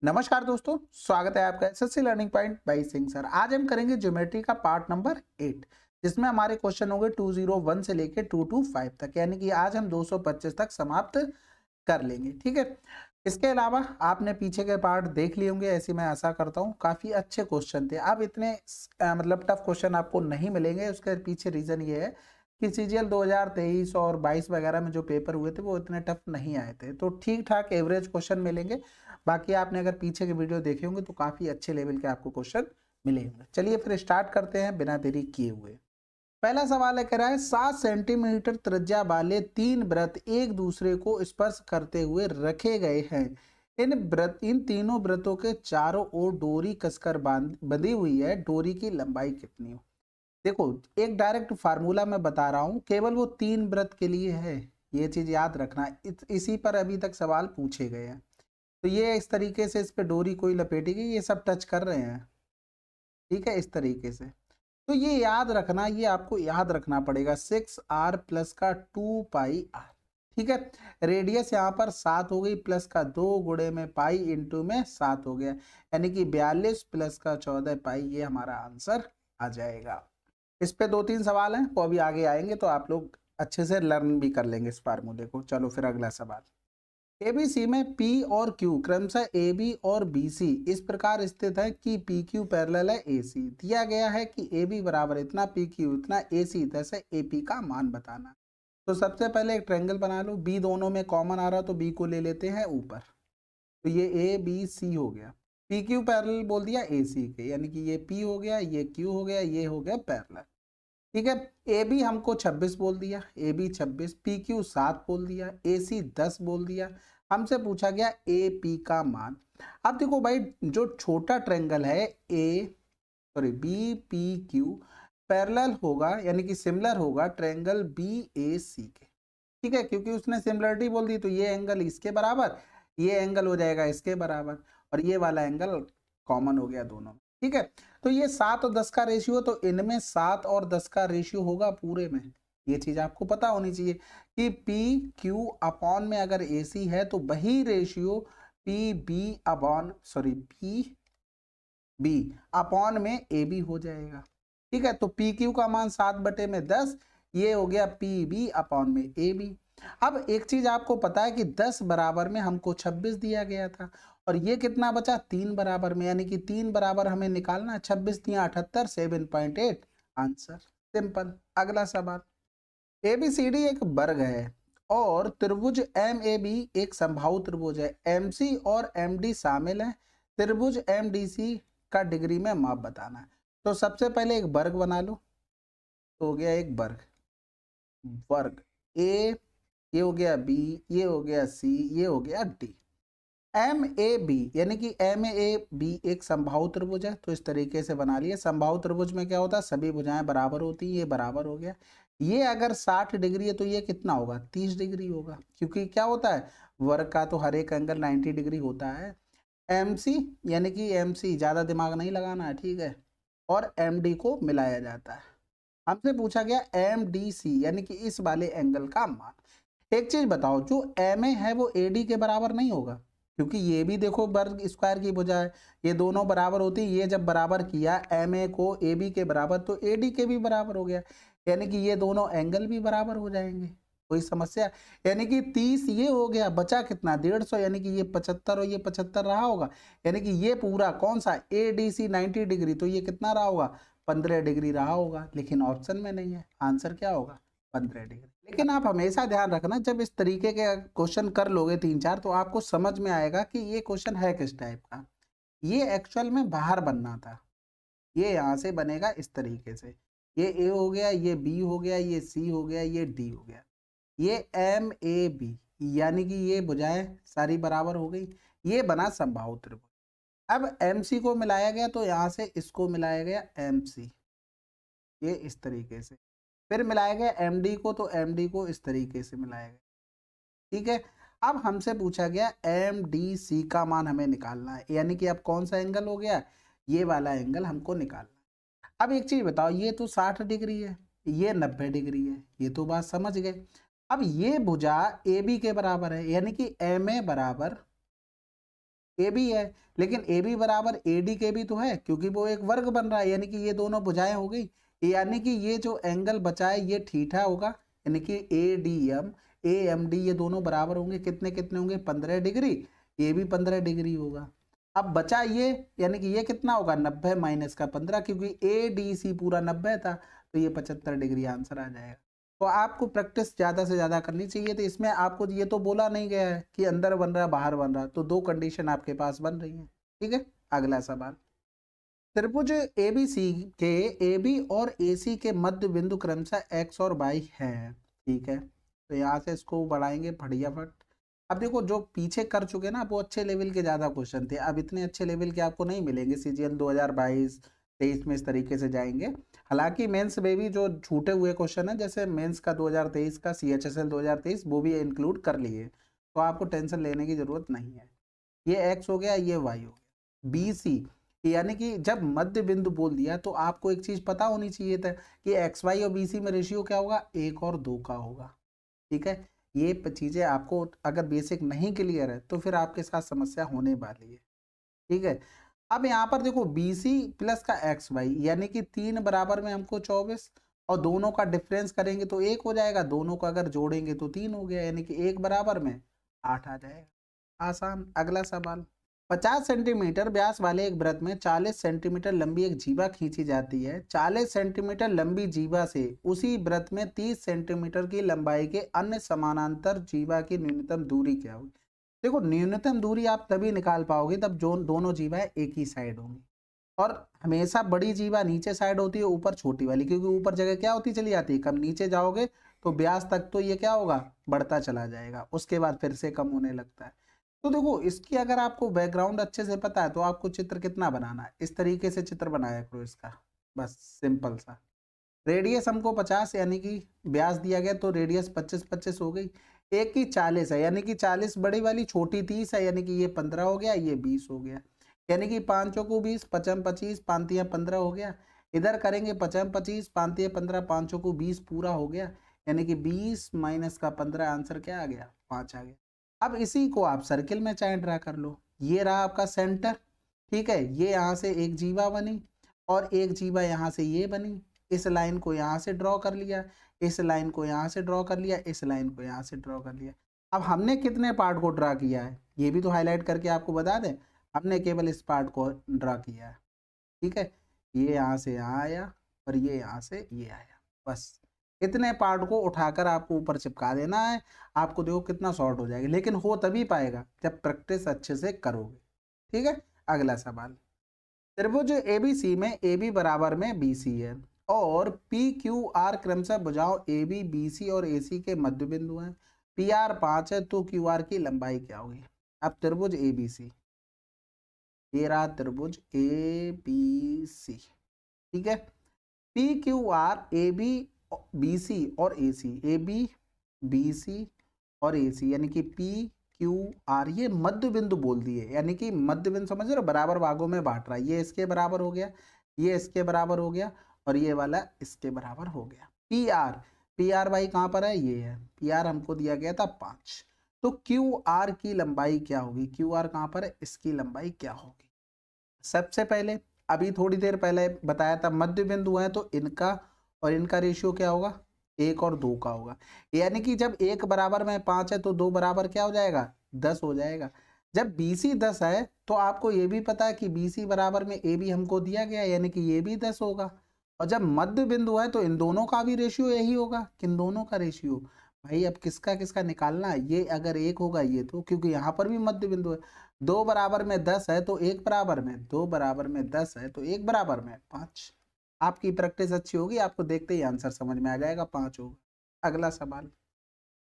नमस्कार दोस्तों, स्वागत है आपका SSC learning point by Singh sir. आज हम करेंगे ज्योमेट्री का पार्ट नंबर 8, जिसमें हमारे क्वेश्चन होंगे 201 से लेके 225 तक, यानी कि आज हम 225 तक समाप्त कर लेंगे। ठीक है, इसके अलावा आपने पीछे के पार्ट देख लिए होंगे, ऐसी मैं आशा करता हूँ। काफी अच्छे क्वेश्चन थे। अब इतने मतलब टफ क्वेश्चन आपको नहीं मिलेंगे। उसके पीछे रीजन ये है कि सीजीएल 2023 और 22 वगैरह में जो पेपर हुए थे वो इतने टफ नहीं आए थे, तो ठीक ठाक एवरेज क्वेश्चन मिलेंगे। बाकी आपने अगर पीछे के वीडियो देखे होंगे तो काफी अच्छे लेवल के आपको क्वेश्चन मिले होंगे। चलिए फिर स्टार्ट करते हैं बिना देरी किए हुए। पहला सवाल है, कह रहा है 7 सेंटीमीटर त्रिज्या वाले 3 वृत्त एक दूसरे को स्पर्श करते हुए रखे गए हैं। इन तीनों वृत्तों के चारों ओर डोरी कसकर बंधी हुई है। डोरी की लंबाई कितनी हो? देखो, एक डायरेक्ट फार्मूला मैं बता रहा हूं, केवल वो 3 वृत्त के लिए है। ये चीज याद रखना। इसी पर अभी तक सवाल पूछे गए हैं। तो ये इस तरीके से इस पे डोरी कोई लपेटी गई, ये सब टच कर रहे हैं। ठीक है, इस तरीके से। तो ये याद रखना, ये आपको याद रखना पड़ेगा। 6r प्लस का 2πr। ठीक है, रेडियस यहाँ पर 7 हो गई, प्लस का 2 गुणे में पाई इंटू में 7 हो गया, यानी कि 42 प्लस का 14 पाई, ये हमारा आंसर आ जाएगा। इस पे 2-3 सवाल हैं, वो अभी आगे आएंगे तो आप लोग अच्छे से लर्न भी कर लेंगे इस फार्मूले को। चलो फिर अगला सवाल। एबीसी में पी और क्यू क्रमशः ए बी और बी सी इस प्रकार स्थित है कि पी क्यू पैरेलल है ए सी। दिया गया है कि ए बी बराबर इतना, पी क्यू इतना, ए सी दस है, ए पी का मान बताना। तो सबसे पहले एक ट्रायंगल बना लो। बी दोनों में कॉमन आ रहा तो बी को ले लेते हैं ऊपर, तो ये ए बी सी हो गया। पी क्यू पैरेलल बोल दिया ए सी के, यानी कि ये पी हो गया, ये क्यू हो गया, ये हो गया पैरेलल। ठीक है, ए बी हमको 26 बोल दिया, ए बी 26, पी क्यू 7 बोल दिया, ए सी 10 बोल दिया। हमसे पूछा गया ए पी का मान। अब देखो भाई, जो छोटा ट्रायंगल है बी पी क्यू पैरेलल होगा, यानी कि सिमिलर होगा ट्रायंगल बी ए सी के। ठीक है, क्योंकि उसने सिमिलरिटी बोल दी, तो ये एंगल इसके बराबर, ये एंगल हो जाएगा इसके बराबर, और ये वाला एंगल कॉमन हो गया दोनों में। ठीक है, तो ये 7 और 10 का रेशियो, तो इनमें 7 और 10 का रेशियो होगा पूरे में। ये चीज आपको पता होनी चाहिए कि पी क्यू अपॉन में अगर ए सी है तो वही रेशियो पी बी अपॉन में ए बी हो जाएगा। ठीक है, तो पी क्यू का मान 7/10, ये हो गया पी बी अपॉन में ए बी। अब एक चीज आपको पता है कि 10 बराबर में हमको 26 दिया गया था, और ये कितना बचा 3 बराबर में, यानी कि 3 बराबर हमें निकालना। 26 दिया 78, 7.8 आंसर। सिंपल। अगला सवाल। एबीसीडी एक वर्ग है और त्रिभुज एम ए बी एक समबाहु त्रिभुज है। एमसी और एमडी शामिल है। त्रिभुज एमडीसी का डिग्री में माप बताना है। तो सबसे पहले एक वर्ग बना लो। तो हो गया एक वर्ग, वर्ग ए, ये हो गया बी, ये हो गया सी, ये हो गया डी। एम ए बी, यानी कि एम ए बी एक समबाहु त्रिभुज है, तो इस तरीके से बना लिया। समबाहु त्रिभुज में क्या होता है, सभी भुजाएं बराबर होती है, ये बराबर हो गया। ये अगर 60 डिग्री है तो ये कितना होगा, 30 डिग्री होगा, क्योंकि क्या होता है, वर्ग का तो हर एक एंगल 90 डिग्री होता है। एम सी, यानी कि एम सी ज्यादा दिमाग नहीं लगाना है, ठीक है, और एम डी को मिलाया जाता है। हमसे पूछा गया एम डी सी, यानी कि इस वाले एंगल का मान। एक चीज बताओ, जो एम ए है वो ए डी के बराबर नहीं होगा, क्योंकि ये भी देखो वर्ग स्क्वायर की भुजा है, ये दोनों बराबर होती है। ये जब बराबर किया एम ए को ए बी के बराबर, तो ए डी के भी बराबर हो गया, यानी कि ये दोनों एंगल भी बराबर हो जाएंगे। कोई समस्या? यानी कि 30 ये हो गया, बचा कितना 150, यानी कि ये 75 और ये 75 रहा होगा, यानी कि ये पूरा कौन सा ए डी सी 90 डिग्री, तो ये कितना रहा होगा, 15 डिग्री रहा होगा। लेकिन ऑप्शन में नहीं है, आंसर क्या होगा, 15 डिग्री। लेकिन आप हमेशा ध्यान रखना, जब इस तरीके के क्वेश्चन कर लोगे 3-4, तो आपको समझ में आएगा कि ये क्वेश्चन है किस टाइप का। ये एक्चुअल में बाहर बनना था, ये यहाँ से बनेगा इस तरीके से। ये ए हो गया, ये बी हो गया, ये सी हो गया, ये डी हो गया, ये एम ए बी, यानी कि ये भुजाएं सारी बराबर हो गई। ये बना समबाहु त्रिभुज। अब एम सी को मिलाया गया, तो यहाँ से इसको मिलाया गया एम सी, ये इस तरीके से। फिर मिलाया गया एमडी को, तो एमडी को इस तरीके से मिलाया गया। ठीक है, अब हमसे पूछा गया एम डी सी का मान हमें निकालना है, यानी कि अब कौन सा एंगल हो गया, ये वाला एंगल हमको निकालना है। अब एक चीज बताओ, ये तो 60 डिग्री है, ये 90 डिग्री है, ये तो बात समझ गए। अब ये भुजा ए बी के बराबर है, यानी कि एम ए बराबर ए बी है, लेकिन ए बी बराबर ए डी के भी तो है, क्योंकि वो एक वर्ग बन रहा है, यानी कि ये दोनों भुजाएं हो गई, यानी कि ये जो एंगल बचा है ये थीटा होगा, यानी कि A D M A M D ये दोनों बराबर होंगे, कितने कितने होंगे 15 डिग्री, ये भी 15 डिग्री होगा। अब बचा ये, यानी कि ये कितना होगा 90 माइनस का 15, क्योंकि ए डी सी पूरा 90 था, तो ये 75 डिग्री आंसर आ जाएगा। तो आपको प्रैक्टिस ज़्यादा से ज़्यादा करनी चाहिए। तो इसमें आपको ये तो बोला नहीं गया है कि अंदर बन रहा बाहर बन रहा, तो दो कंडीशन आपके पास बन रही है। ठीक है, अगला सवाल, त्रिभुज एबीसी के AB और AC के मध्य बिंदु क्रमशः X और Y है। ठीक है, तो यहाँ से इसको बढ़ाएंगे फटाफट। अब देखो जो पीछे कर चुके ना वो अच्छे लेवल के ज़्यादा क्वेश्चन थे, अब इतने अच्छे लेवल के आपको नहीं मिलेंगे। CGL 2022-23 में इस तरीके से जाएंगे। हालांकि मेंस में भी जो छूटे हुए क्वेश्चन है, जैसे मेंस का 2023 का CHSL 2023 वो भी इंक्लूड कर लिए, तो आपको टेंशन लेने की जरूरत नहीं है। ये X हो गया, ये Y हो गया। BC यानी कि जब मध्य बिंदु बोल दिया तो आपको एक चीज पता होनी चाहिए था कि XY और BC में रेशियो क्या होगा, 1 और 2 का होगा। ठीक है, ये चीजें आपको अगर बेसिक नहीं क्लियर है तो फिर आपके साथ समस्या होने वाली है। ठीक है, अब यहाँ पर देखो BC प्लस का XY यानी कि 3 बराबर में हमको 24, और दोनों का डिफरेंस करेंगे तो 1 हो जाएगा, दोनों को अगर जोड़ेंगे तो 3 हो गया, यानी कि 1 बराबर में 8 आ जाएगा। आसान। अगला सवाल, 50 सेंटीमीटर व्यास वाले एक वृत्त में 40 सेंटीमीटर लंबी एक जीवा खींची जाती है। 40 सेंटीमीटर लंबी जीवा से उसी वृत्त में 30 सेंटीमीटर की लंबाई के अन्य समानांतर जीवा की न्यूनतम दूरी क्या होगी। देखो न्यूनतम दूरी आप तभी निकाल पाओगे तब जो दोनों जीवाएं एक ही साइड होंगी, और हमेशा बड़ी जीवा नीचे साइड होती है, ऊपर छोटी वाली, क्योंकि ऊपर जगह क्या होती चली जाती है कम, नीचे जाओगे तो व्यास तक तो ये क्या होगा बढ़ता चला जाएगा, उसके बाद फिर से कम होने लगता है। तो देखो इसकी अगर आपको बैकग्राउंड अच्छे से पता है तो आपको चित्र कितना बनाना है, इस तरीके से चित्र बनाया करो इसका, बस सिंपल सा। रेडियस हमको 50 यानी कि व्यास दिया गया, तो रेडियस 25-25 हो गई। एक की 40 है यानी कि 40 बड़ी वाली, छोटी 30 है यानी कि ये 15 हो गया, ये 20 हो गया, यानी कि 5 को 20, 55 25, 5 15 हो गया। इधर करेंगे 55 25, 5 15, 5 को 20 पूरा हो गया, यानी कि 20 माइनस का 15 आंसर क्या आ गया 5 आ गया। अब इसी को आप सर्किल में चाहे ड्रा कर लो, ये रहा आपका सेंटर। ठीक है, ये यहाँ से एक जीवा बनी और एक जीवा यहाँ से ये बनी, इस लाइन को यहाँ से ड्रॉ कर लिया, इस लाइन को यहाँ से ड्रॉ कर लिया, इस लाइन को यहाँ से ड्रॉ कर लिया। अब हमने कितने पार्ट को ड्रा किया है ये भी तो हाईलाइट करके आपको बता दें, हमने केवल इस पार्ट को ड्रा किया है। ठीक है, ये यहाँ से यहाँ आया और ये यहाँ से ये आया, बस इतने पार्ट को उठाकर आपको ऊपर चिपका देना है। आपको देखो कितना शॉर्ट हो जाएगा, लेकिन हो तभी पाएगा जब प्रैक्टिस अच्छे से करोगे। ठीक है, अगला सवाल, त्रिभुज एबीसी में AB बराबर में BC है और PQR क्रमशः भुजाओं AB BC और AC के मध्य बिंदु हैं। PR 5 है तो QR की लंबाई क्या होगी। अब त्रिभुज ABC, ये रहा त्रिभुज ABC। ठीक है, PQR AB BC और AC, AB BC और AC यानी कि PQR ये मध्य बिंदु बोल दिए, यानी कि मध्य बिंदु समझ रहे हो, बराबर भागों में बांट रहा है, ये इसके बराबर हो गया, ये इसके बराबर हो गया और ये वाला इसके बराबर हो गया। PR भाई कहाँ पर है, ये है, PR हमको दिया गया था 5, तो QR की लंबाई क्या होगी, QR कहाँ पर है, इसकी लंबाई क्या होगी। सबसे पहले अभी थोड़ी देर पहले बताया था मध्य बिंदु है तो इनका और इनका रेशियो क्या होगा 1 और 2 का होगा, यानी कि जब 1 बराबर में 5 है तो 2 बराबर क्या हो जाएगा 10 हो जाएगा। जब BC 10 है तो आपको ये भी पता है कि BC बराबर में AB हमको दिया गया, यानी कि ये भी 10 होगा। और जब मध्य बिंदु है तो इन दोनों का भी रेशियो यही होगा, किन दोनों का रेशियो भाई, अब किसका किसका निकालना है, ये अगर 1 होगा ये तो, क्योंकि यहाँ पर भी मध्य बिंदु है, 2 बराबर में 10 है तो 1 बराबर में, 2 बराबर में 10 है तो 1 बराबर में 5। आपकी प्रैक्टिस अच्छी होगी, आपको देखते ही आंसर समझ में आ जाएगा, 5 होगा। अगला सवाल,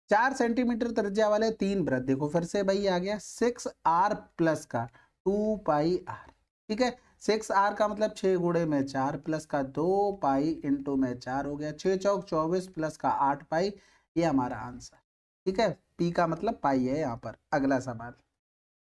4 सेंटीमीटर त्रिज्या वाले 3 वृत्त, देखो फिर से भाई आ गया 6R प्लस का 2 पाई R। ठीक है, 6R का मतलब 6 गुणे में 4 प्लस का 2 पाई इंटू में 4 हो गया, 6 चौक 24 प्लस का 8 पाई, ये हमारा आंसर। ठीक है, P का मतलब पाई है यहाँ पर। अगला सवाल,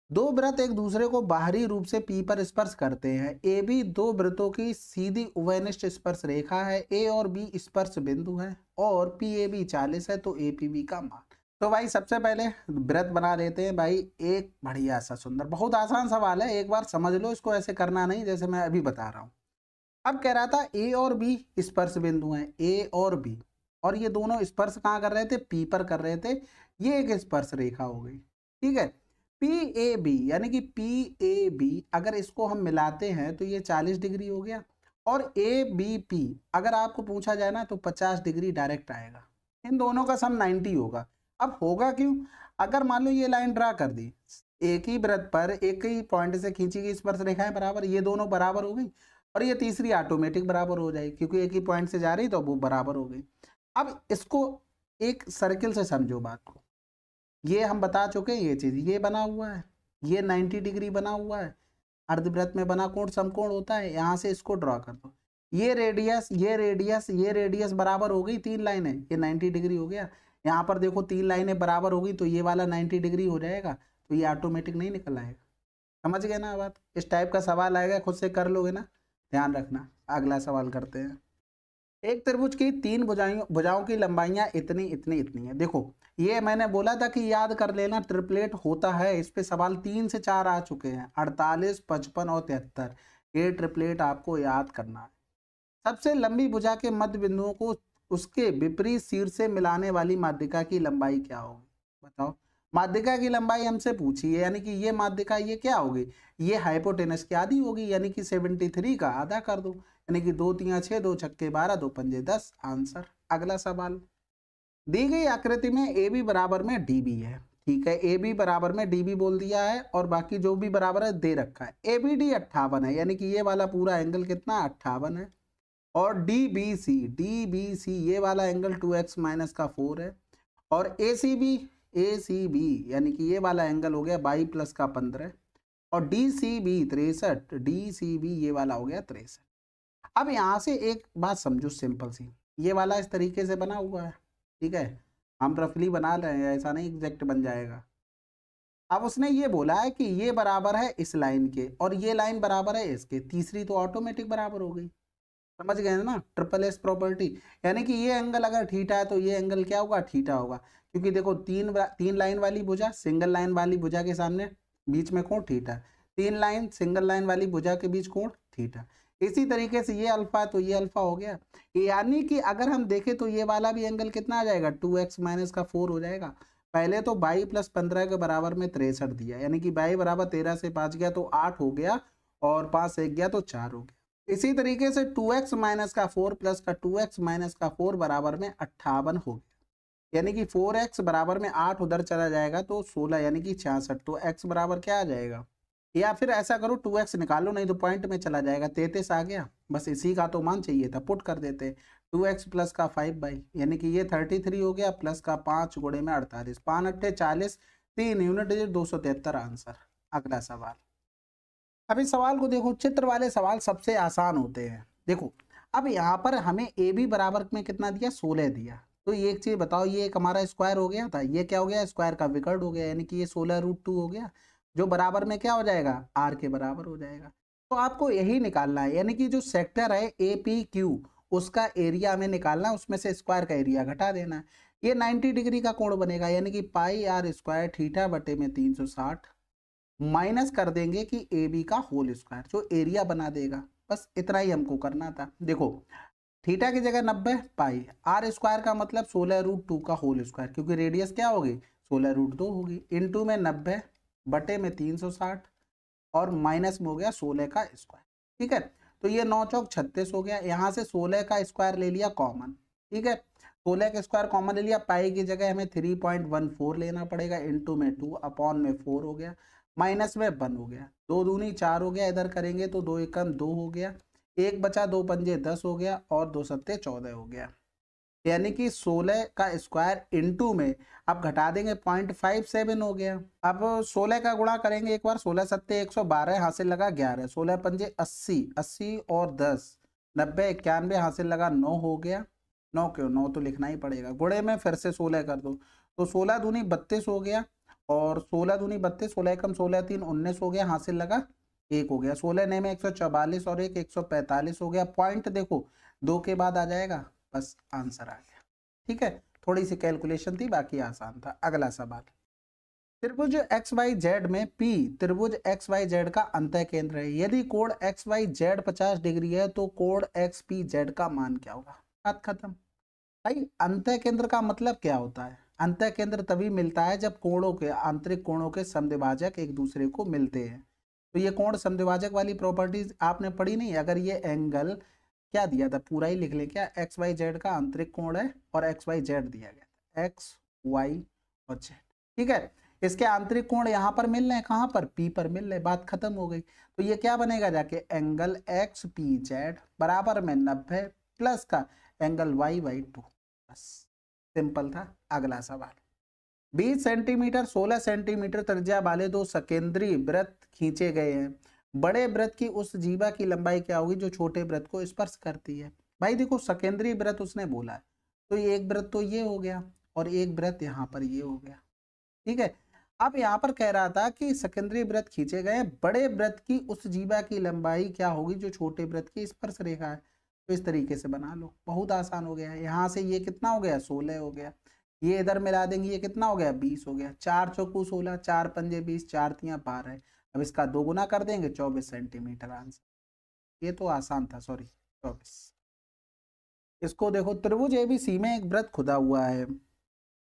दो वृत्त एक दूसरे को बाहरी रूप से P पर स्पर्श करते हैं। AB दो वृत्तों की सीधी उभयनिष्ठ स्पर्श रेखा है, A और B स्पर्श बिंदु है और PAB 40 है तो APB का मान। तो भाई सबसे पहले व्रत बना लेते हैं भाई, एक बढ़िया सा सुंदर, बहुत आसान सवाल है, एक बार समझ लो इसको, ऐसे करना नहीं जैसे मैं अभी बता रहा हूँ। अब कह रहा था ए और बी स्पर्श बिंदु हैं, ए और बी, और ये दोनों स्पर्श कहाँ कर रहे थे, पी पर कर रहे थे। ये एक स्पर्श रेखा हो गई, ठीक है। पी ए बी यानी कि पी ए बी अगर इसको हम मिलाते हैं तो ये 40 डिग्री हो गया, और ए बी पी अगर आपको पूछा जाए ना तो 50 डिग्री डायरेक्ट आएगा। इन दोनों का सम 90 होगा। अब होगा क्यों, अगर मान लो ये लाइन ड्रा कर दी, एक ही वृत्त पर एक ही पॉइंट से खींची गई स्पर्श रेखाएं बराबर, ये दोनों बराबर हो गई, और ये तीसरी ऑटोमेटिक बराबर हो जाएगी क्योंकि एक ही पॉइंट से जा रही तो वो बराबर हो गई। अब इसको एक सर्किल से समझो बात को, ये हम बता चुके हैं, ये चीज ये बना हुआ है, ये 90 डिग्री बना हुआ है, अर्धवृत्त में बना कोण समकोण होता है, यहाँ से इसको ड्रॉ कर दो, ये रेडियस ये रेडियस ये रेडियस बराबर हो गई, 3 लाइनें, ये 90 डिग्री हो गया। यहाँ पर देखो 3 लाइनें बराबर हो गई तो ये वाला 90 डिग्री हो जाएगा, तो ये ऑटोमेटिक नहीं निकल आएगा। समझ गए ना बात, इस टाइप का सवाल आएगा, खुद से कर लोगे ना, ध्यान रखना। अगला सवाल करते हैं। एक त्रिभुज की 3 भुजाओं की लंबाइयां इतनी इतनी इतनी है। देखो ये मैंने बोला था कि याद कर लेना, ट्रिपलेट होता है, इस पे सवाल 3 से 4 आ चुके हैं, 48, 55 और 73। ये ट्रिपलेट आपको याद करना है। सबसे लंबी भुजा के मध्य बिंदुओं को उसके विपरीत शीर्ष से मिलाने वाली माध्यिका की लंबाई क्या होगी, बताओ। माध्यिका की लंबाई हमसे पूछी है, यानी कि ये माध्यिका ये क्या होगी, ये हाइपोटेनस की आधी होगी, यानी कि 73 का आधा कर दो, यानी कि 2 3 6, 2 छक्के 12, 2 पंजे 10, आंसर। अगला सवाल, दी गई आकृति में ए बी बराबर में डी बी है, ठीक है, ए बी बराबर में डी बी बोल दिया है, और बाकी जो भी बराबर है दे रखा है। ए बी डी 58 है, यानी कि ये वाला पूरा एंगल कितना 58 है, और डी बी सी ये वाला एंगल 2x माइनस का 4 है, और ए सी बी यानी कि ये वाला एंगल हो गया 22 प्लस का 15, और D C B 63, D C B ये वाला हो गया 63। अब यहाँ से एक बात समझो सिंपल सी, ये वाला इस तरीके से बना हुआ है, ठीक है, हम रफली बना रहे हैं, ऐसा नहीं एग्जैक्ट बन जाएगा। अब उसने ये बोला है कि ये बराबर है इस लाइन के, और ये लाइन बराबर है इसके, तीसरी तो ऑटोमेटिक बराबर हो गई। समझ गए ना, ट्रिपल एस प्रॉपर्टी, यानी कि ये एंगल अगर थीटा है तो ये एंगल क्या होगा, थीटा होगा, क्योंकि देखो तीन लाइन वाली भुजा, सिंगल लाइन वाली भुजा के सामने बीच में कोण थीटा, 3 लाइन सिंगल लाइन वाली भुजा के बीच कोण थीटा। इसी तरीके से ये अल्फा तो ये अल्फा हो गया, यानी कि अगर हम देखें तो ये वाला भी एंगल कितना आ जाएगा, 2x माइनस का 4 हो जाएगा। पहले तो 22 प्लस 15 के बराबर में 63 दिया, यानी कि 22 बराबर 13 से 5 गया तो 8 हो गया, और 5 से 1 गया तो 4 हो गया। इसी तरीके से 2x माइनस का 4 प्लस का 2x माइनस का 4 बराबर में 58 हो गया, यानी कि 4x बराबर में 8 उधर चला जाएगा तो 16 यानी कि 66, तो x बराबर क्या आ जाएगा, या फिर ऐसा करो 2x निकालो, नहीं तो पॉइंट में चला जाएगा, 33 आ गया, बस इसी का तो मान चाहिए था, पुट कर देते 2x प्लस का 5 यानी कि ये 33 हो गया, प्लस का 5 गुणे में 48, 5 8 40, 3 यूनिट डिजिट 273, आंसर। अगला सवाल, अब इस सवाल को देखो, चित्र वाले सवाल सबसे आसान होते हैं। देखो अब यहाँ पर हमें ए बी बराबर में कितना दिया, 16 दिया, तो ये एक चीज बताओ, ये एक हमारा स्क्वायर हो गया था, ये क्या हो गया, स्क्वायर का विकर्ण हो गया, यानी कि ये 16√2 हो गया, जो बराबर में क्या हो जाएगा, आर के बराबर हो जाएगा। तो आपको यही निकालना है, यानी कि जो सेक्टर है ए पी क्यू उसका एरिया हमें निकालना है, उसमें से स्क्वायर का एरिया घटा देना है। ये 90 डिग्री का कोण बनेगा, यानी कि पाई आर स्क्वायर थीटा बटे में 360, माइनस कर देंगे कि ए बी का होल स्क्वायर, जो एरिया बना देगा। बस इतना ही हमको करना था। देखो थीटा की जगह 90 पाई, आर स्क्वायर का मतलब 16√2 का होल स्क्वायर, क्योंकि रेडियस क्या होगी 16√2 होगी, इनटू में 90 बटे में 360, और माइनस में हो गया 16 का स्क्वायर, ठीक है। तो ये 9 चौक 36 हो गया, यहाँ से 16 का स्क्वायर ले लिया कॉमन, ठीक है, 16 का स्क्वायर कॉमन ले लिया, पाई की जगह हमें 3.14 लेना पड़ेगा, इनटू में 2 अपॉन में 4 हो गया, माइनस में 1 हो गया, 2 दूनी 4 हो गया, इधर करेंगे तो 2 एकम 2 हो गया, 1 बचा, 2 पंजे 10 हो गया, और 2 सत्ते 14 हो गया, यानी कि 16 का स्क्वायर इनटू में अब घटा देंगे 0.57 हो गया। अब 16 का गुणा करेंगे एक बार, 16 सत्ते 112, हासिल लगा 11, 16 पंजे 80, 80 और 10 90, 91 हासिल लगा 9 हो गया, 9 क्यों 9 तो लिखना ही पड़ेगा, गुणे में फिर से 16 कर दो, तो 16 दूनी 32 हो गया, और 16 दूनी 32, 16 एकम 16 3 19 हो गया, हासिल लगा 1 हो गया, 16 नए में 144 और 1 145 हो गया। पॉइंट देखो 2 के बाद आ जाएगा, बस आंसर आ गया, ठीक है। थोड़ी सी कैलकुलेशन थी, बाकी आसान था। अगला सवाल, त्रिभुज एक्स वाई जेड में P त्रिभुज एक्स वाई जेड का अंतः केंद्र है। यदि कोण एक्स वाई जेड 50 डिग्री है तो कोण एक्स पी जेड का मान क्या होगा? बात खत्म। भाई अंतः केंद्र का मतलब क्या होता है? अंतः केंद्र तभी मिलता है जब कोणों के आंतरिक कोणों के समद्विभाजक एक दूसरे को मिलते हैं। तो ये कोण समद्विभाजक वाली प्रॉपर्टीज आपने पढ़ी नहीं? अगर ये एंगल क्या दिया था, पूरा ही लिख ले क्या, एक्स वाई जेड का आंतरिक कोण है और एक्स वाई जेड दिया गया, एक्स वाई और जेड, ठीक है। इसके आंतरिक कोण यहाँ पर मिल रहे हैं, कहाँ पर? पी पर मिल रहे, बात खत्म हो गई। तो ये क्या बनेगा जाके, एंगल एक्स पी जेड बराबर में 90 प्लस का एंगल वाई बाई 2। बस सिंपल था। अगला सवाल, 20 सेंटीमीटर 16 सेंटीमीटर त्रिज्या वाले दो सकेंद्री वृत्त खींचे गए हैं। बड़े वृत्त की उस जीवा की लंबाई क्या होगी जो छोटे वृत्त को स्पर्श करती है? भाई देखो सकेंद्री वृत्त उसने बोला है, तो ये एक वृत्त तो ये हो गया और एक वृत्त यहाँ पर ये हो गया, ठीक है। अब यहाँ पर कह रहा था कि सेकेंडरी वृत्त खींचे गए, बड़े वृत्त की उस जीवा की लंबाई क्या होगी जो छोटे वृत्त की स्पर्श रेखा है। तो इस तरीके से बना लो, बहुत आसान हो गया है। यहाँ से ये कितना हो गया, 16 हो गया, ये इधर मिला देंगे, ये कितना हो गया, 20 हो गया। 4 चौकू 16, 4 पंजे 20, 4 तियां 12। अब इसका दोगुना कर देंगे, 24 सेंटीमीटर आंसर। ये तो आसान था, सॉरी 24। इसको देखो, त्रिभुज एबीसी में एक वृत्त खुदा हुआ है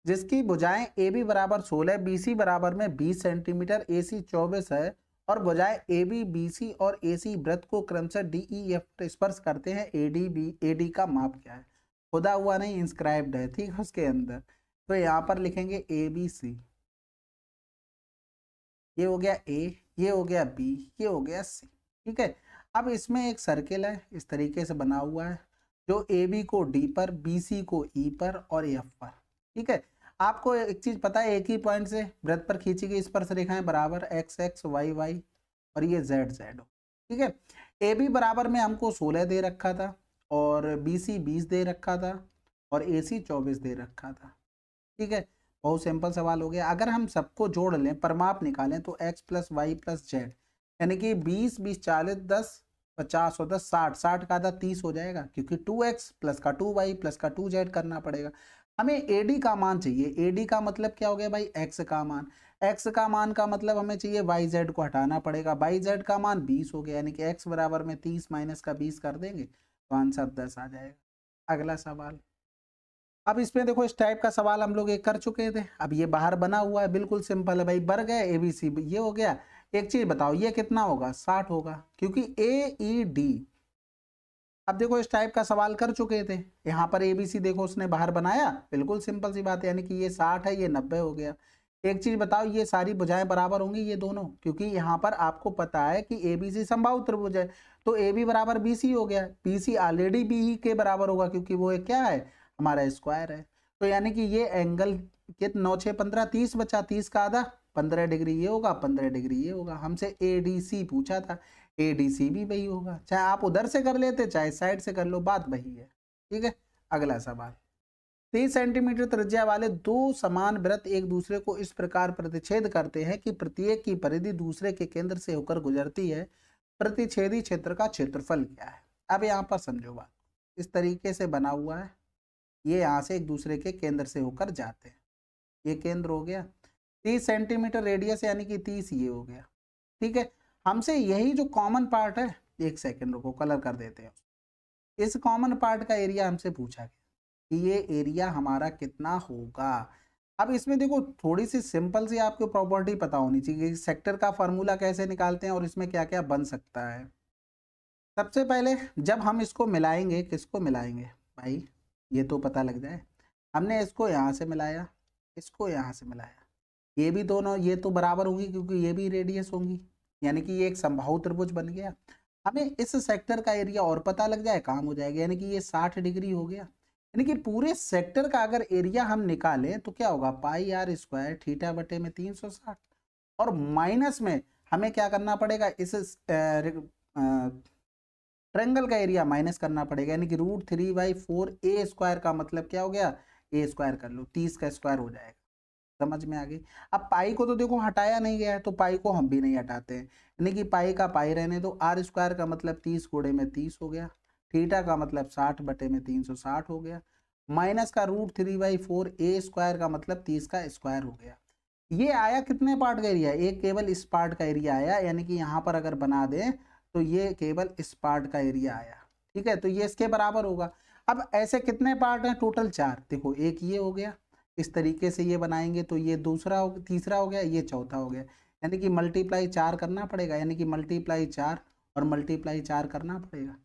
जिसकी भुजाएं ए बी बराबर 16, बी सी बराबर में 20 सेंटीमीटर, ए सी 24 है और भुजाएं ए बी बी सी और ए सी वृत्त को क्रमशः डी ई एफ पर स्पर्श करते हैं। ए डी का माप क्या है? खुदा हुआ नहीं, इंस्क्राइब्ड है, ठीक है उसके अंदर। तो यहाँ पर लिखेंगे ए बी सी, ये हो गया ए, ये हो गया बी, ये हो गया सी, ठीक है। अब इसमें एक सर्किल है इस तरीके से बना हुआ है जो ए बी को डी पर, बी सी को ई पर और एफ पर, ठीक है। आपको एक चीज पता है, एक ही पॉइंट से वृत्त पर खींची गई स्पर्श रेखाएं बराबर एक्स एक्स वाई वाई और ये जेड जेड हो, ठीक है। ए बी बराबर में हमको 16 दे रखा था और बी सी 20 दे रखा था और ए सी 24 दे रखा था, ठीक है। बहुत सिंपल सवाल हो गया। अगर हम सबको जोड़ लें, परमाप निकालें, तो X plus Y plus Z यानी कि 20 20 40 10 50 और 10 60, 60 का आधा 30 हो जाएगा, क्योंकि 2x प्लस का 2y प्लस का 2z करना पड़ेगा। हमें एडी का मान चाहिए। एडी का मतलब क्या हो गया भाई, एक्स का मान। एक्स का मान का मतलब हमें चाहिए वाई जेड को हटाना पड़ेगा। वाई जेड का मान 20 हो गया, यानी कि एक्स बराबर में 30 माइनस का 20 कर देंगे तो आंसर 10 आ जाएगा। अगला सवाल, अब इसमें देखो इस टाइप का सवाल हम लोग एक कर चुके थे, अब ये बाहर बना हुआ है, बिल्कुल सिंपल है भाई। वर्ग है एबीसी, ये हो गया। एक चीज बताओ, ये कितना होगा, 60 होगा, क्योंकि ए ई डी। अब देखो इस टाइप का सवाल कर चुके थे, यहाँ पर एबीसी देखो उसने बाहर बनाया, बिल्कुल सिंपल सी बात है, यानी कि ये 60 है, ये 90 हो गया। एक चीज बताओ, ये सारी भुजाएं बराबर होंगी ये दोनों, क्योंकि यहाँ पर आपको पता है कि एबीसी समबाहु त्रिभुज है, तो ए बी बराबर बी सी हो गया। बी सी ऑलरेडी बी के बराबर होगा, क्योंकि वो क्या है, हमारा स्क्वायर है। तो यानी कि ये एंगल के 9 6 15 30 बचा, 30 का आधा 15 डिग्री ये होगा, 15 डिग्री ये होगा। हमसे एडीसी पूछा था, एडीसी भी वही होगा, चाहे आप उधर से कर लेते चाहे साइड से कर लो, बात वही है, ठीक है। अगला सवाल, 30 सेंटीमीटर त्रिज्या वाले दो समान वृत्त एक दूसरे को इस प्रकार प्रतिच्छेद करते हैं कि प्रत्येक की परिधि दूसरे के केंद्र से होकर गुजरती है। प्रतिच्छेदी क्षेत्र का क्षेत्रफल क्या है? अब यहाँ पर समझो बात, इस तरीके से बना हुआ है, ये यहाँ से एक दूसरे के केंद्र से होकर जाते हैं, ये केंद्र हो गया। 30 सेंटीमीटर रेडियस यानी कि 30 ये हो गया, ठीक है। हमसे यही जो कॉमन पार्ट है, एक सेकेंड रुको कलर कर देते हैं, इस कॉमन पार्ट का एरिया हमसे पूछा गया कि ये एरिया हमारा कितना होगा। अब इसमें देखो थोड़ी सी सिंपल सी आपको प्रॉपर्टी पता होनी चाहिए, सेक्टर का फार्मूला कैसे निकालते हैं और इसमें क्या क्या बन सकता है। सबसे पहले जब हम इसको मिलाएंगे, किसको मिलाएंगे भाई, ये तो पता लग जाए। हमने इसको यहाँ से मिलाया, इसको यहाँ से मिलाया, ये भी दोनों ये तो बराबर होंगी क्योंकि ये भी रेडियस होंगी, यानी कि ये एक समबाहु त्रिभुज बन गया। हमें इस सेक्टर का एरिया और पता लग जाए, काम हो जाएगा, यानी कि ये 60 डिग्री हो गया। यानी कि पूरे सेक्टर का अगर एरिया हम निकालें तो क्या होगा, पाई आर स्क्वायर थीटा बटे में 360, और माइनस में हमें क्या करना पड़ेगा, इस ट्रायंगल का एरिया माइनस करना पड़ेगा, यानी कि √3/4 ए स्क्वायर का मतलब क्या हो गया, ए स्क्वायर कर लो, 30 का स्क्वायर हो जाएगा। समझ में आ गई। अब पाई को तो देखो हटाया नहीं गया है, तो पाई को हम भी नहीं हटाते हैं, यानी कि पाई का पाई रहने दो। आर स्क्वायर का मतलब 30 गुणे में 30 हो गया, थीटा का मतलब 60 बटे में 360 हो गया, माइनस का √3/4 ए स्क्वायर का मतलब 30 का स्क्वायर हो गया। ये आया कितने पार्ट का एरिया, एक केवल इस पार्ट का एरिया आया, यानी कि यहाँ पर अगर बना दें तो ये केवल इस पार्ट का एरिया आया। ठीक है, तो ये इसके बराबर होगा। अब ऐसे कितने पार्ट हैं, टोटल 4। देखो एक ये हो गया, इस तरीके से ये बनाएंगे तो ये दूसरा हो, तीसरा हो गया, ये चौथा हो गया, यानी कि मल्टीप्लाई 4 करना पड़ेगा, यानी कि मल्टीप्लाई 4 और मल्टीप्लाई 4 करना पड़ेगा।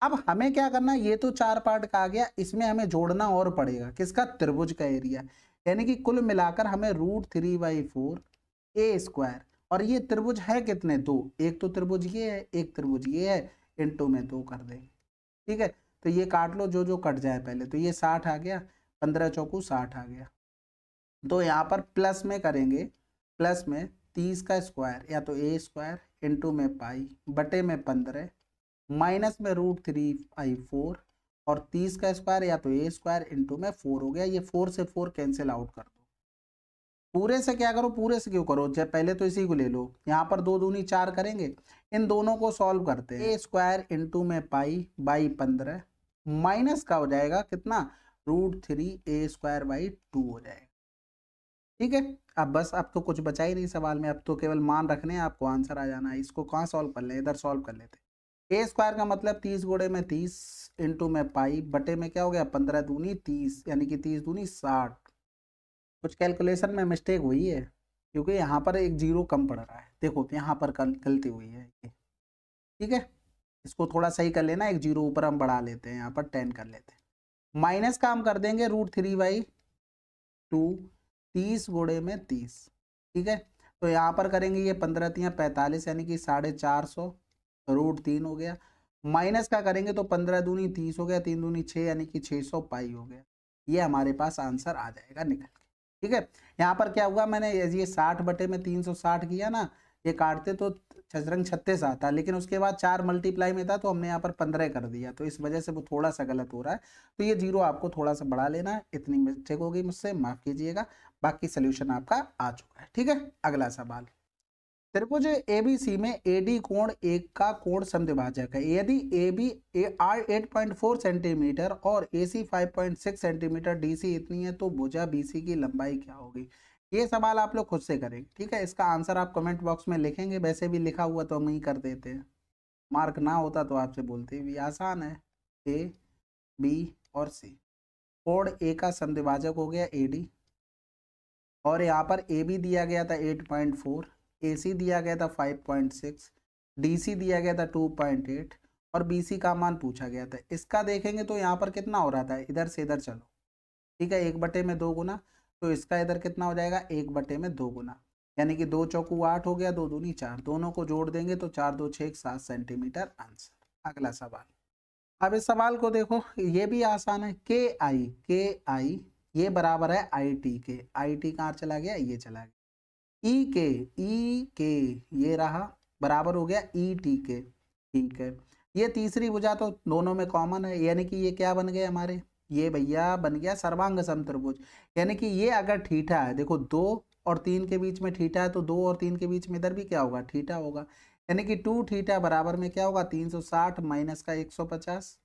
अब हमें क्या करना है, ये तो 4 पार्ट का आ गया, इसमें हमें जोड़ना और पड़ेगा, किसका, त्रिभुज का एरिया, यानी कि कुल मिलाकर हमें √3/4 ए स्क्वायर, और ये त्रिभुज है कितने, 2, एक तो त्रिभुज ये है, एक त्रिभुज ये है, इनटू में 2 कर देंगे। ठीक है, तो ये काट लो, जो जो कट जाए पहले, तो ये 60 आ गया, 15 चौकू 60 आ गया। तो यहाँ पर प्लस में करेंगे, प्लस में 30 का स्क्वायर या तो ए स्क्वायर इंटू में पाई बटे में 15 माइनस में √3/4 और 30 का स्क्वायर या तो ए स्क्वायर इंटू में 4 हो गया। ये 4 से 4 कैंसिल आउट कर दो। पूरे से क्या करो, पूरे से क्यों करो, जब पहले तो इसी को ले लो, यहाँ पर 2 दूनी 4 करेंगे, इन दोनों को सॉल्व करते हैं। ए स्क्वायर इंटू में पाई बाई 15 माइनस का हो जाएगा कितना, √3a²/2 हो जाएगा। ठीक है, अब बस अब तो कुछ बचा ही नहीं सवाल में, अब तो केवल मान रखने हैं, आपको आंसर आ जाना है। इसको कहाँ सॉल्व कर ले, इधर सॉल्व कर लेते। ए स्क्वायर का मतलब 30 गुणे में 30 इंटू में पाई बटे में क्या हो गया, 15 दूनी 30, यानी कि 30 दूनी 60। कुछ कैलकुलेशन में मिस्टेक हुई है, क्योंकि यहाँ पर एक जीरो कम पड़ रहा है, देखो यहाँ पर गलती हुई है ये। ठीक है, इसको थोड़ा सही कर लेना, एक जीरो ऊपर हम बढ़ा लेते हैं, यहाँ पर 10 कर लेते हैं। माइनस का हम कर देंगे √3/2, 30 गुणे में 30। ठीक है, तो यहाँ पर करेंगे ये 15 × 45 यानी कि 450, √3 हो गया। माइनस का करेंगे तो 15 दूनी 30 हो गया, 3 दूनी 6 यानी कि 600 पाई हो गया। ये हमारे पास आंसर आ जाएगा निकल के। ठीक है, यहाँ पर क्या हुआ, मैंने ये 60 बटे में 360 किया ना, ये काटते तो छजरंग 36 आता, लेकिन उसके बाद 4 मल्टीप्लाई में था तो हमने यहाँ पर 15 कर दिया, तो इस वजह से वो थोड़ा सा गलत हो रहा है। तो ये जीरो आपको थोड़ा सा बढ़ा लेना है, इतनी मिस्टेक होगी मुझसे, माफ कीजिएगा। बाकी सोल्यूशन आपका आ चुका है। ठीक है, अगला सवाल, त्रिभुज एबीसी में एडी कोण एक का कोण समद्विभाजक है, यदि एबी 8.4 सेंटीमीटर और एसी 5.6 सेंटीमीटर, डीसी इतनी है, तो भुजा बीसी की लंबाई क्या होगी। ये सवाल आप लोग खुद से करेंगे। ठीक है, इसका आंसर आप कमेंट बॉक्स में लिखेंगे, वैसे भी लिखा हुआ तो हम ही कर देते हैं, मार्क ना होता तो आपसे बोलते भी, आसान है। ए बी और सी, कोण ए का समद्विभाजक हो गया एडी, और यहाँ पर ए बी दिया गया था 8.4, AC दिया गया था 5.6, DC दिया गया था 2.8 और BC का मान पूछा गया था। इसका देखेंगे तो यहाँ पर कितना हो रहा था, इधर से इधर चलो। ठीक है, 1/2 गुना, तो इसका इधर कितना हो जाएगा, 1/2 गुना, यानी कि 2 चौकू 8 हो गया, 2 दूनी 4, दोनों को जोड़ देंगे तो 4 2 6 7 सेंटीमीटर आंसर। अगला सवाल, अब इस सवाल को देखो, ये भी आसान है। के आई ये बराबर है IT के, IT कहाँ चला गया, ये चला गया। ई के ये रहा, बराबर हो गया ET के। ठीक है, ये तीसरी भुजा तो दोनों में कॉमन है, यानी कि ये क्या बन गए हमारे, ये भैया बन गया सर्वांग समत्रिभुज। यानी कि ये अगर थीटा है, देखो 2 और 3 के बीच में थीटा है, तो 2 और 3 के बीच में इधर भी क्या होगा, थीटा होगा, यानी कि 2 थीटा बराबर में क्या होगा, 360 माइनस का 150।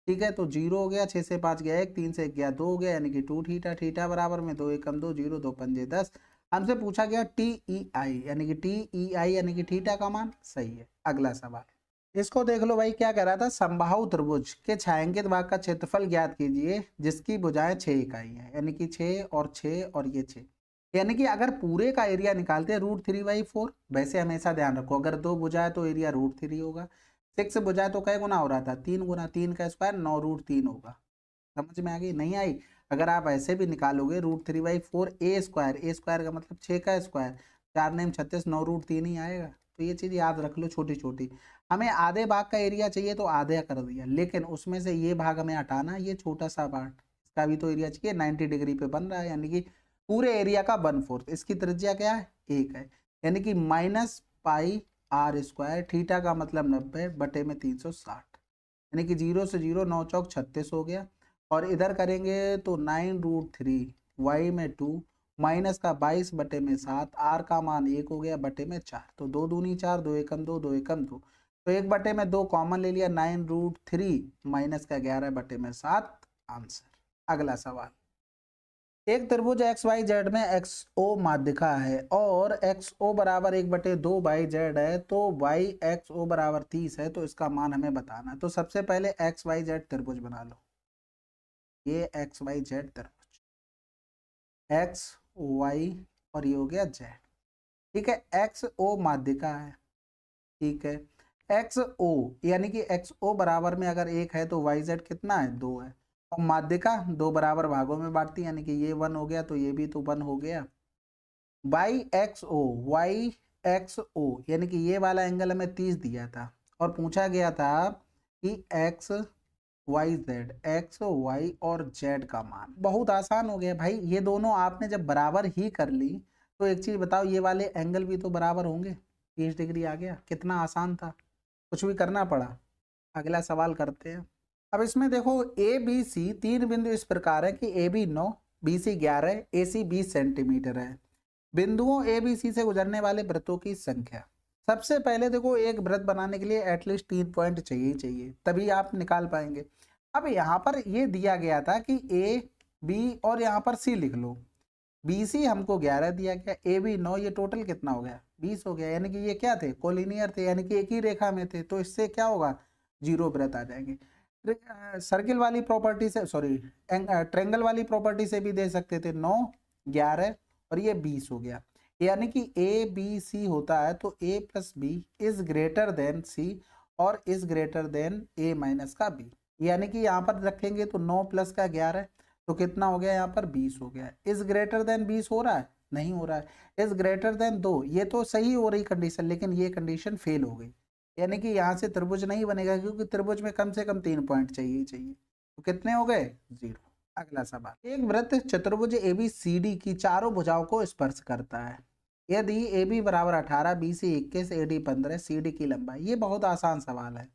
ठीक है, तो 0 हो गया, 6 से 5 गया 1, 3 से 1 गया 2 हो गया, यानी कि 2 थीटा, थीटा बराबर में 2 एकम 2, 0 2 पंजे 10। हमसे पूछा गया TEI, यानी कि TEI यानी कि थीटा का मान, सही है। अगला सवाल, इसको देख लो भाई, क्या कह रहा था, समबाहु त्रिभुज के छायांकित भाग का क्षेत्रफल ज्ञात कीजिए जिसकी भुजाएं 6 इकाई है, यानी कि 6 और 6 और ये 6, यानी कि अगर पूरे का एरिया निकालते हैं √3/4, वैसे हमेशा ध्यान रखो, अगर 2 भुजाएं तो एरिया √3 होगा, 6 भुजाएं तो कै गुना हो रहा था, 3 गुना, 3 का स्क्वायर 9√3 होगा। समझ में आ गई, नहीं आई, अगर आप ऐसे भी निकालोगे √3/4 ए स्क्वायर का मतलब 6 का स्क्वायर, 4 नेम 36, 9√3 ही आएगा। तो ये चीज़ याद रख लो, छोटी छोटी। हमें आधे भाग का एरिया चाहिए तो आधे कर दिया, लेकिन उसमें से ये भाग हमें हटाना, ये छोटा सा पार्ट, इसका भी तो एरिया चाहिए, 90 डिग्री पे बन रहा है, यानी कि पूरे एरिया का 1/4। इसकी त्रिज्या क्या है, 1 है, यानी कि -πr², थीटा का मतलब 90 बटे में 360, यानी कि 0 से 0 9 चौक 36 हो गया, और इधर करेंगे तो 9√3 y में 2 माइनस का 22 बटे में 7, r का मान 1 हो गया बटे में 4, तो 2 दूनी 4, 2 एकम 2, 2 एकम 2, तो 1/2 कॉमन ले लिया, 9√3 माइनस का 11 बटे में 7 आंसर। अगला सवाल, एक त्रिभुज एक्स वाई जेड में एक्स ओ माध्यिका है और एक्स ओ बराबर 1/2 बाई जेड है, तो वाई एक्स ओ बराबर 30 है, तो इसका मान हमें बताना है। तो सबसे पहले एक्स वाई जेड त्रिभुज बना लो, ये एक्स वाई जेड त्रिभुज, एक्स वाई और ये हो गया जेड, ठीक है। एक्स ओ माध्यिका है, ठीक है। एक्स ओ यानी कि एक्स ओ बराबर में अगर 1 है तो वाई जेड कितना है, 2 है। और माध्यिका 2 बराबर भागों में बांटती है, यानी कि ये 1 हो गया तो ये भी तो 1 हो गया। By X O, Y X O यानी कि ये वाला एंगल हमें 30 दिया था और पूछा गया था कि X Y Z, X Y और जेड का मान। बहुत आसान हो गया भाई, ये दोनों आपने जब बराबर ही कर ली तो एक चीज बताओ, ये वाले एंगल भी तो बराबर होंगे, 30 डिग्री आ गया। कितना आसान था, कुछ भी करना पड़ा। अगला सवाल करते हैं। अब इसमें देखो ए बी सी तीन बिंदु इस प्रकार है कि A B 9, B C 11, A C 20 centimetre है। बिंदुओं ए बी सी से गुजरने वाले वृत्तों की संख्या। सबसे पहले देखो, एक वृत्त बनाने के लिए एटलीस्ट 3 पॉइंट चाहिए ही चाहिए, तभी आप निकाल पाएंगे। अब यहाँ पर ये दिया गया था कि ए बी और यहाँ पर सी लिख लो। बी सी हमको 11 दिया गया, ए बी 9, ये टोटल कितना हो गया, 20 हो गया। यानी कि ये क्या थे, कोलिनियर थे, यानी कि एक ही रेखा में थे, तो इससे क्या होगा, 0 वृत्त आ जाएंगे। सर्किल वाली प्रॉपर्टी से, सॉरी ट्रेंगल वाली प्रॉपर्टी से भी दे सकते थे, 9 11 और ये 20 हो गया। यानी कि ए बी सी होता है तो A plus B is greater than C और is greater than A minus का बी। यानी कि यहाँ पर रखेंगे तो 9 प्लस का 11 तो कितना हो गया, यहाँ पर 20 हो गया। इज ग्रेटर देन 20 हो रहा है, नहीं हो रहा है। इज ग्रेटर देन 2, ये तो सही हो रही कंडीशन, लेकिन ये कंडीशन फेल हो गई। यानी कि यहाँ से त्रिभुज नहीं बनेगा, क्योंकि त्रिभुज में कम से कम 3 पॉइंट चाहिए ही चाहिए। तो कितने हो गए, 0। अगला सवाल, एक वृत्त चतुर्भुज एबीसीडी की चारों भुजाओं को स्पर्श करता है। यदि ए बी बराबर 18, B C 21, A D 15, C D की लंबाई। ये बहुत आसान सवाल है,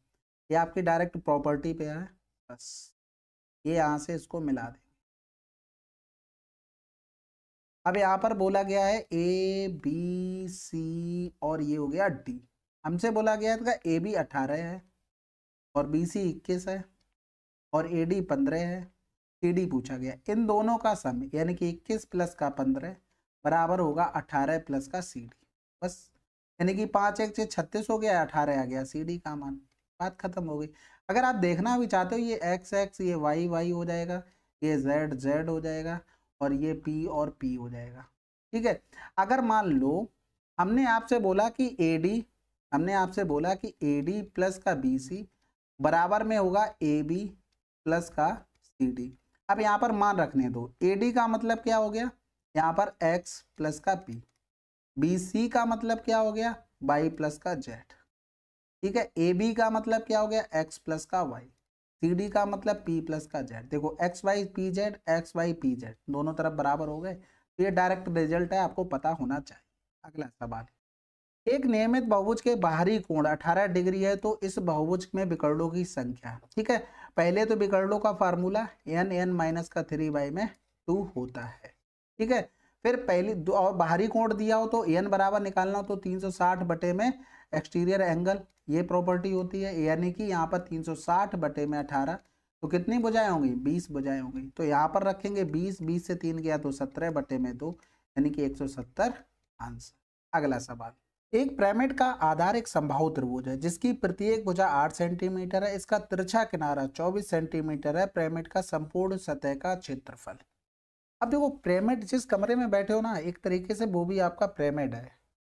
ये आपकी डायरेक्ट प्रॉपर्टी पे है, बस ये यहाँ से इसको मिला दें। अब यहाँ पर बोला गया है ए बी सी और ये हो गया डी। हमसे बोला गया था ए बी 18 है और बी सी 21 है और ए डी 15 है, सी डी पूछा गया। इन दोनों का सम यानी कि 21 प्लस का 15 बराबर होगा 18 प्लस का सी डी। बस, यानी कि 5 1 से 36 हो गया, 18 आ गया सी डी का मान, बात खत्म हो गई। अगर आप देखना भी चाहते हो, ये एक्स एक्स, ये वाई वाई हो जाएगा, ये जेड जेड हो जाएगा और ये पी और पी हो जाएगा, ठीक है। अगर मान लो हमने आपसे बोला कि ए डी, हमने आपसे बोला कि ए डी प्लस का बी सी बराबर में होगा ए बी प्लस का सी डी। अब यहाँ पर मान रखने दो, ए डी का मतलब क्या हो गया, यहाँ पर x प्लस का p, बी सी का मतलब क्या हो गया, y प्लस का z, ठीक है। ए बी का मतलब क्या हो गया, x प्लस का y, सी डी का मतलब p प्लस का z। देखो X Y P Z, X Y P Z दोनों तरफ बराबर हो गए, तो ये डायरेक्ट रिजल्ट है, आपको पता होना चाहिए। अगला सवाल, एक नियमित बहुभुज के बाहरी कोण 18 डिग्री है, तो इस बहुभुज में विकर्णों की संख्या, ठीक है। पहले तो विकर्णों का फार्मूला n माइनस का 3/2 होता है, ठीक है। फिर पहली और बाहरी कोण दिया हो तो n बराबर निकालना हो तो 360 बटे में एक्सटीरियर एंगल, ये प्रॉपर्टी होती है। यानी कि यहाँ पर 360 बटे में 18, तो कितनी भुजाएं होंगी, 20 भुजाएं होंगी। तो यहाँ पर रखेंगे 20, 20 से 3 गया तो 17 बटे में 2, यानी कि 170 आंसर। अगला सवाल, एक पिरामिड का आधार एक समबाहु त्रिभुज है जिसकी प्रत्येक भुजा 8 सेंटीमीटर है, इसका तिरछा किनारा 24 सेंटीमीटर है। पिरामिड का संपूर्ण सतह का क्षेत्रफल। अब देखो, पिरामिड जिस कमरे में बैठे हो ना, एक तरीके से वो भी आपका पिरामिड है,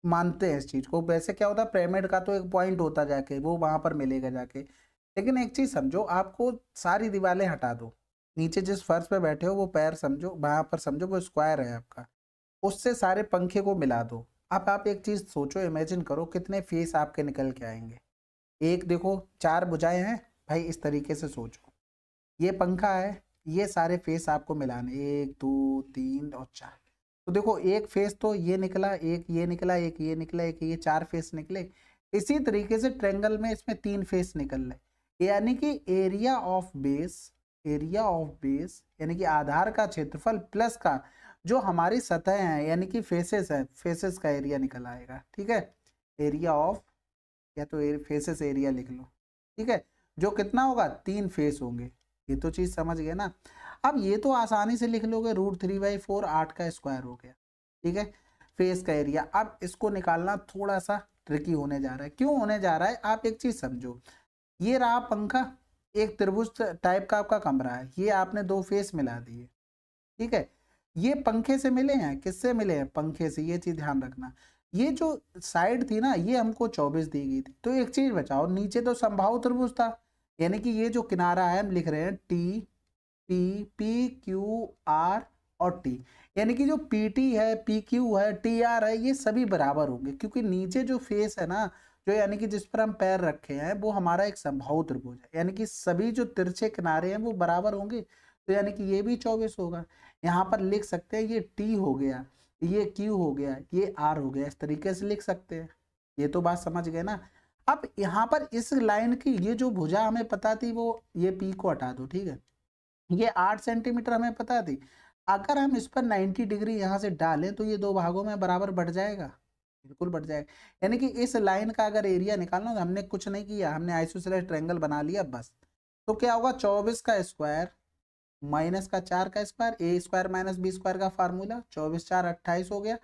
मानते हैं इस चीज को। वैसे क्या होता है, पिरामिड का तो एक पॉइंट होता जाके, वो वहां पर मिलेगा जाके। लेकिन एक चीज समझो, आपको सारी दीवारें हटा दो, नीचे जिस फर्श पे बैठे हो वो पैर समझो, वहां पर समझो वो स्क्वायर है आपका, उससे सारे पंखे को मिला दो। अब आप एक चीज सोचो, इमेजिन करो कितने फेस आपके निकल के आएंगे। एक देखो 4 भुजाएं हैं भाई, इस तरीके से सोचो, ये पंखा है, ये सारे फेस आपको मिलाने, 1 2 3 और 4। तो देखो एक फेस तो ये निकला, एक ये निकला, एक ये निकला, एक ये, 4 फेस निकले। इसी तरीके से ट्रायंगल में इसमें 3 फेस निकल रहे, यानी कि area of base, area of base यानी कि आधार का क्षेत्रफल प्लस का जो हमारी सतह है यानी कि फेसेस है, फेसेस का एरिया निकल आएगा, ठीक है। एरिया ऑफ, या तो फेसेस एरिया लिख लो, ठीक है। जो कितना होगा, 3 फेस होंगे, ये तो चीज समझ गए ना। अब ये तो आसानी से लिख लोगे, √3/4 8 का स्क्वायर हो गया, ठीक है, फेस का एरिया। अब इसको निकालना थोड़ा सा ट्रिकी होने जा रहा है। क्यों होने जा रहा है, आप एक चीज समझो, ये रहा पंखा, एक त्रिभुज टाइप का आपका कमरा है, ये आपने दो फेस मिला दिए, ठीक है, ये पंखे से मिले हैं, किससे मिले हैं, पंखे से, ये चीज ध्यान रखना। ये जो साइड थी ना, ये हमको 24 दी गई थी, तो एक चीज बचाओ, नीचे तो समबाहु त्रिभुज था, यानी कि ये जो किनारा है हम लिख रहे हैं T P, P Q R और टी, यानी कि जो पी टी है, पी क्यू है, टी आर है, ये सभी बराबर होंगे, क्योंकि नीचे जो फेस है ना, जो यानी कि जिस पर हम पैर रखे हैं, वो हमारा एक समबाहु त्रिभुज है, यानी कि सभी जो तिरछे किनारे हैं वो बराबर होंगे, तो यानी कि ये भी 24 होगा। यहाँ पर लिख सकते हैं ये टी हो गया, ये क्यू हो गया, ये आर हो गया, इस तरीके से लिख सकते हैं। ये तो बात समझ गए ना। अब यहाँ पर इस लाइन की ये जो भुजा हमें पता थी, वो ये पी को हटा दो, ठीक है, ये 8 सेंटीमीटर हमें पता थी। अगर हम इस पर 90 डिग्री यहाँ से डालें तो ये दो भागों में बराबर बढ़ जाएगा, बिल्कुल बढ़ जाएगा। यानी कि इस लाइन का अगर एरिया निकालना, तो हमने कुछ नहीं किया, हमने आइसोसेलेस ट्रायंगल बना लिया बस। तो क्या होगा, 24 का स्क्वायर माइनस का 4 का स्क्वायर, ए स्क्वायर माइनस बी स्क्वायर का फार्मूला, 24 4 28 हो गया,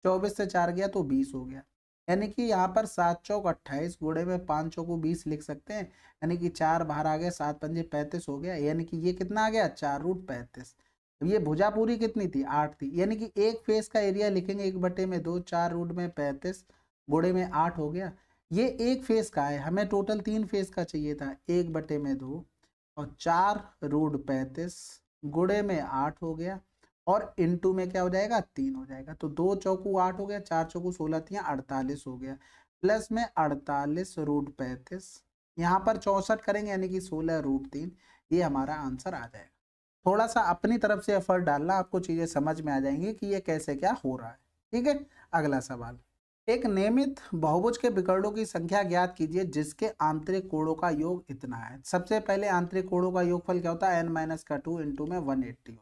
24 से 4 गया तो 20 हो गया। यानी कि यहाँ पर 7 चौक 28 गुणे में 5 चौको 20 लिख सकते हैं, यानी कि 4 बाहर आ गया, 7 पंजे 35 हो गया, यानी कि ये कितना आ गया, 4√35। ये भुजा पूरी कितनी थी, 8 थी, यानी कि एक फेस का एरिया लिखेंगे 1/2, 4√35 गुणे में 8 हो गया। ये एक फेस का है, हमें टोटल 3 फेस का चाहिए था, 1/2 और 4√35 गुणे में 8 हो गया, और इनटू में क्या हो जाएगा, 3 हो जाएगा। तो 2 चौकू 8 हो गया, 4 चौकू 16 तियां 48 हो गया, प्लस में 48√35, यहाँ पर 64 करेंगे, यानी कि 16√3, ये हमारा आंसर आ जाएगा। थोड़ा सा अपनी तरफ से एफर्ट डालना, आपको चीजें समझ में आ जाएंगी कि ये कैसे क्या हो रहा है, ठीक है। अगला सवाल, एक नियमित बहुभुज के विकर्णों की संख्या ज्ञात कीजिए जिसके आंतरिक कोणों का योग इतना है। सबसे पहले आंतरिक कोणों का योगफल क्या होता है, n-2 इंटू में 180,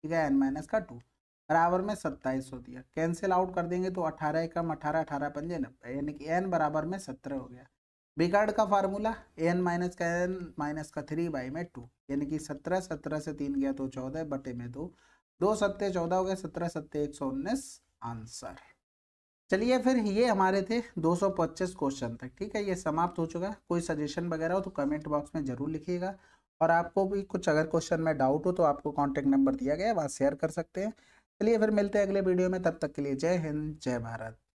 ठीक है, n-2 बराबर में 27 होती है। कैंसिल आउट कर देंगे तो 18 कम 18, 18 पंजे 90, यानी कि n बराबर में 17 हो गया। विकर्ण का फार्मूला n-3/2, यानी कि 17, 17 से 3 गया तो 14/2, 2 सत्ते 14 हो गया, 17 सत्ते 119 आंसर। चलिए फिर, ये हमारे थे 225 क्वेश्चन तक, ठीक है, ये समाप्त हो चुका है। कोई सजेशन वगैरह हो तो कमेंट बॉक्स में जरूर लिखिएगा, और आपको भी कुछ अगर क्वेश्चन में डाउट हो तो आपको कांटेक्ट नंबर दिया गया है, वहाँ शेयर कर सकते हैं। चलिए फिर मिलते हैं अगले वीडियो में, तब तक के लिए जय हिंद जय भारत।